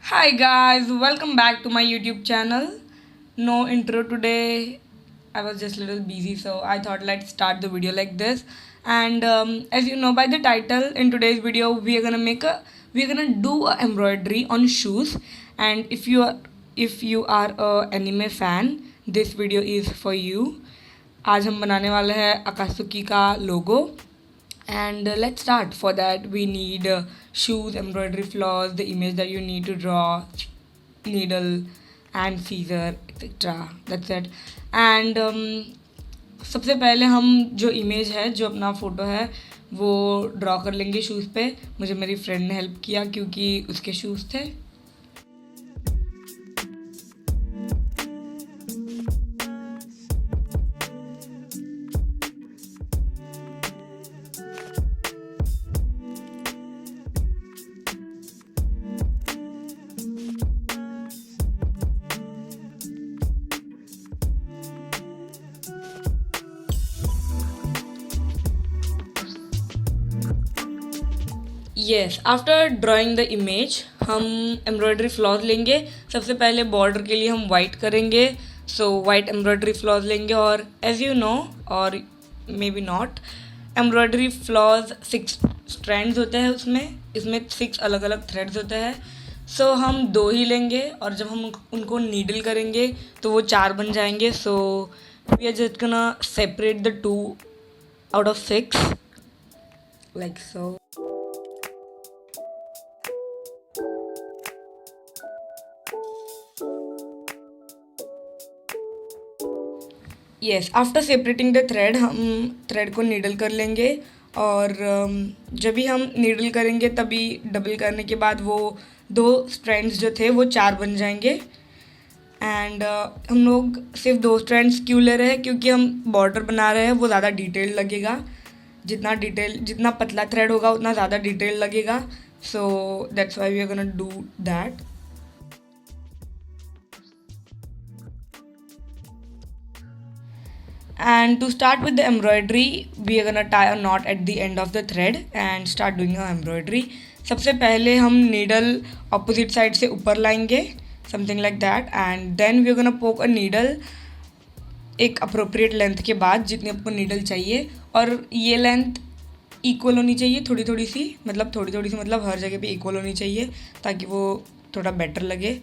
Hi guys, welcome back to my YouTube channel. No intro today. I was just a little busy, so I thought let's start the video like this. And as you know by the title, in today's video we're gonna do a embroidery on shoes. And if you are a anime fan, this video is for you. आज हम बनाने वाले हैं अकासुकी का लोगो. And let's start. For that we need shoes, embroidery floss, the image that you need to draw, needle and scissor, etc. That's it. And सबसे पहले हम जो इमेज है, जो अपना फ़ोटो है, वो ड्रॉ कर लेंगे शूज़ पे. मुझे मेरी फ्रेंड ने हेल्प किया क्योंकि उसके शूज़ थे. Yes, after drawing the image हम एम्ब्रॉयडरी फ्लॉज लेंगे. सबसे पहले बॉर्डर के लिए हम वाइट करेंगे. सो वाइट एम्ब्रॉयडरी फ्लॉज लेंगे. और एज यू नो और may be not, embroidery flaws 6 strands होते हैं. इसमें 6 अलग अलग थ्रेड्स होते हैं. सो हम 2 ही लेंगे और जब हम उनको नीडल करेंगे तो वो 4 बन जाएंगे. So we are just gonna separate the 2 out of 6 like so. Yes, after separating the thread हम थ्रेड को नीडल कर लेंगे. और जब भी हम नीडल करेंगे तभी डबल करने के बाद वो 2 स्ट्रैंड्स जो थे वो 4 बन जाएंगे. एंड हम लोग सिर्फ 2 स्ट्रैंड्स क्यों ले रहे हैं? क्योंकि हम बॉर्डर बना रहे हैं, वो ज़्यादा डिटेल लगेगा. जितना पतला थ्रेड होगा उतना ज़्यादा डिटेल लगेगा. So that's why we are gonna do that. And to start with the embroidery, we are gonna tie a knot at the end of the thread and start doing our embroidery. सबसे पहले हम needle opposite side से ऊपर लाएंगे, something like that, and then we are gonna poke a needle एक appropriate length के बाद, जितनी आपको needle चाहिए. और ये length equal होनी चाहिए, थोड़ी थोड़ी सी मतलब हर जगह पे equal होनी चाहिए ताकि वो थोड़ा better लगे.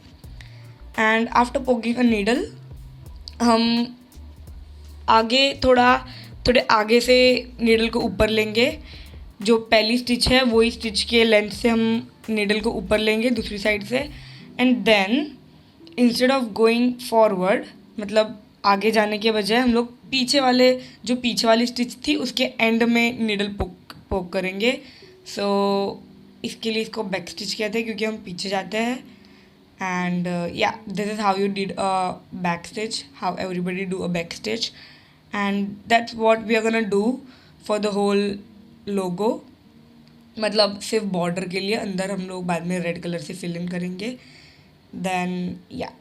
And after poking a needle, हम थोड़े आगे से नीडल को ऊपर लेंगे. जो पहली स्टिच है वही स्टिच के लेंथ से हम नीडल को ऊपर लेंगे दूसरी साइड से. And then instead of going forward, मतलब आगे जाने के बजाय हम लोग पीछे वाली स्टिच थी उसके एंड में नीडल पोक करेंगे. सो इसके लिए इसको बैक स्टिच कहते हैं क्योंकि हम पीछे जाते हैं. And yeah, this is how you did a back stitch, how everybody do a back stitch. And that's what we are gonna do for the whole logo. मतलब सिर्फ बॉर्डर के लिए, अंदर हम लोग बाद में रेड कलर से फिल इन करेंगे. Then yeah.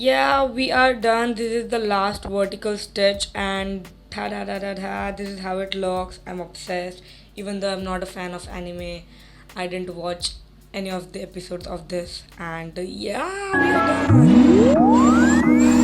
Yeah, we are done. This is the last vertical stitch, and ta da da da da. This is how it looks. I'm obsessed. Even though I'm not a fan of anime, I didn't watch any of the episodes of this, and yeah, we are done.